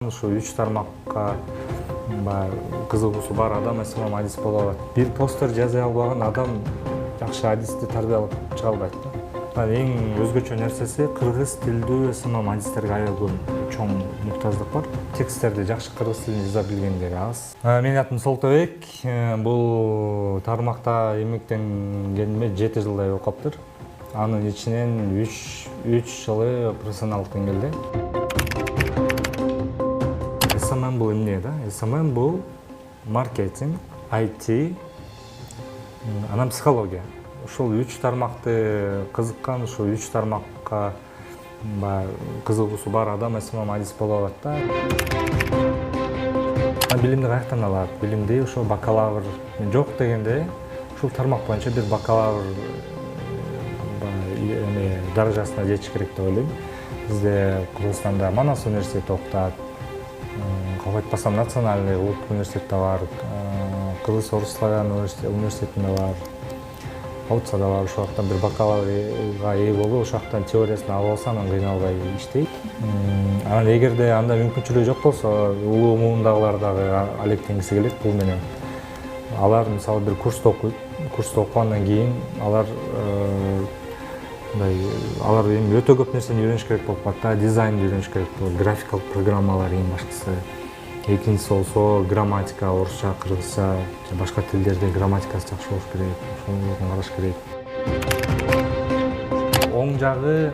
Ушу 3 тармакка кызыгуусу бар адам эсмам адис боло алат. Бир постер жаза албаган адам жакшы адисти тарбиялап чыга албайт да. Эң өзгөчө нерсеси кыргыз тилдүү эсмам адистерге аябай чоң муктаждык бар. Тексттерди жакшы кыргыз тилинде жаза билгендери аз. Менин атым Солтобек. Бул тармакта эмгектенгениме 7 жылдай болуп калыптыр. Анын ичинен 3 жылы профессионалдыктан келди. SMM бул эмне да? SMM бул маркетинг, IT, анан психология. Ушул 3 тармакты кызыккан, ушул 3 тармакка кызыгуусу бар адам SMM адис боло алат да. Билимди каяктан алат? Билимди ошо бакалавр жок дегенде, ушул тармак боюнча бир бакалавр даражасына жетиш керек деп ойлойм. Бизде Кыргызстанда Манас университети окутат. Калп айтпасам национальный улуттук университетте бар, Кыргыз Орус Славян университетинде бар, Аутсада бар. Ошол жактан бир бакалаврга ээ болуп, ошол жактан теориясын алып алса, анан кыйналбай иштейт. Анан эгерде анда мүмкүнчүлүгү жок болсо, улуу муундагылар дагы алектенгиси келет бул менен. Алар мисалы бир курста окугандан кийин алар эми өтө көп нерсени үйрөнүш керек болуп калат да, дизайнды үйрөнүш керек болот, графикалык программалар эң баштысы. Экинчиси болсо грамматика, орусча, кыргызча, башка тилдерде грамматикасы жакшы болуш керек, ошону караш керек. Оң жагы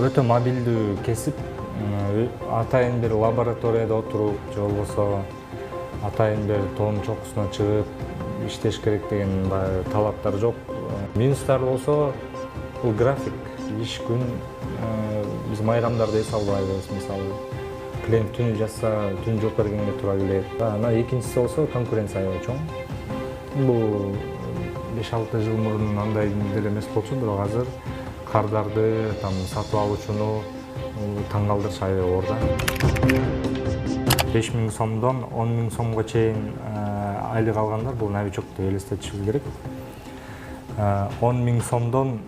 өтө мобилдүү кесип, атайын бир лабораторияда отуруп, же болбосо атайын бир тоонун чокусуна чыгып иштеш керек деген талаптар жок. Минустары болсо бул график, иш күн, биз майрамдарды эс албайбыз, мисалы. Клиент түнү жазса, түнү жооп бергенге туура келет. Анан экинчиси болсо конкуренция аябай чоң. Бул 5-6 жыл мурун андай деле эмес болчу, бирок азыр кардарды сатып алуучуну таң калтырыш аябай оор да. 5 миң сомдон 10 миң сомго чейин айлык алгандар бул новичок деп элестетишибиз керек. 10 миң сомдон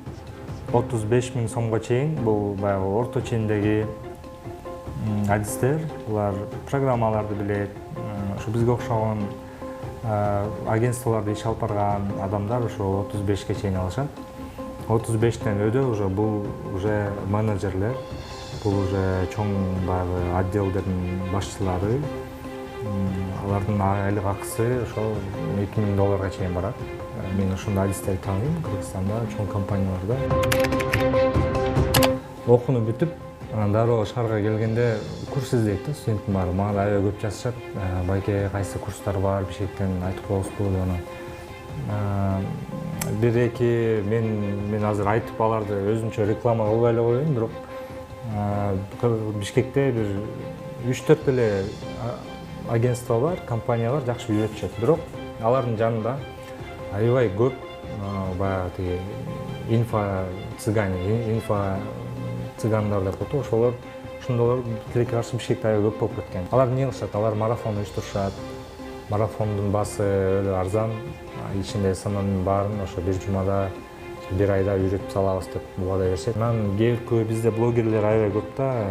35 миң сомго чейин бул баягы орто чендеги адистер, булар программаларды билет, ошо бизге окшогон агентстволордо иш алып барган адамдар ошо 35ке чейин алышат. 35тен өдө уже бул уже менеджерлер, бул уже чоң баягы отделдердин башчылары. Алардын айлык акысы ошол $2000 чейин барат. Мен ошондой адистерди тааныйм Кыргызстанда, чоң компанияларда. Окууну бүтүп, анан дароо шаарга келгенде курс издейт да студенттин баары. Мага аябай көп жазышат. Байке кайсы курстар бар, бишкектен айтып коесузбу деп анан. Бир-эки мен азыр айтып аларды өзүмчө реклама кылбай эле коеюн, бирок Бишкекте бир 3-4 эле агентство бар, компания бар, жакшы үйрөтүшөт. Бирок алардын жанында аябай көп баягы тиги инфо-цыгандар деп коет. Ошондолор тилекке каршы Бишкекте аябай көп болуп кеткен. Алар эмне кылышат? Алар марафон уюштурушат. Марафондун баасы өлө арзан. Ичинде SMM'дин баарын ошо бир жумада, бир айда үйрөтүп салабыз деп убада беришет. Анан кээ бизде блогерлер аябай көп да.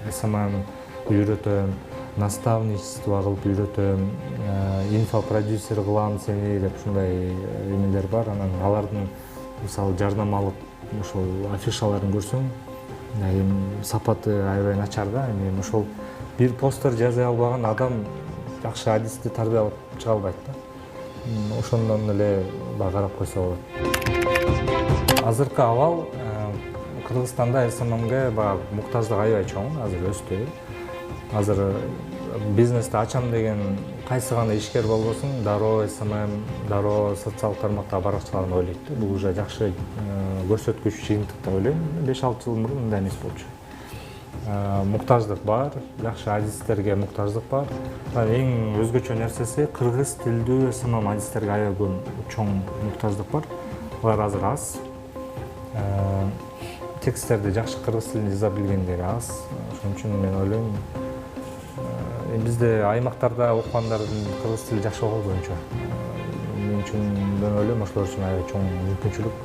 SMM үйрөтөм, наставничество кылып үйрөтөм, инфопродюсер кылам сени деп ушундай эмелер бар. Анан алардын мисалы жарнамалык ошол афишаларын көрсөң, сапаты аябай начар да. Эми ошол бир постер жаза албаган адам жакшы адисти тарбиялап чыга албайт да. Ошондон эле карап койсо болот. Азыркы абал Кыргызстанда SMMге муктаждык аябай чоң, азыр өстү. Азыр бизнести ачам деген кайсы гана ишкер болбосун, дароо SMM, дароо социалдык тармактагы баракчыларын ойлойт. Бул уже жакшы көрсөткүч, жыйынтык деп ойлойм. 5-6 жыл мурун мындай эмес болчу. Муктаждык бар, жакшы адистерге муктаждык бар. Эң өзгөчө нерсеси кыргыз тилдүү SMM адистерге аябай чоң муктаждык бар. Алар азыр аз. Тексттерди жакшы кыргыз тилинде жаза билгендери аз. Ошон үчүн мен ойлойм, бизде аймактарда окугандардын кыргыз тили жакшы болот боюнча. Мен үчүн мен ойлойм, ошолор үчүн аябай чоң мүмкүнчүлүк.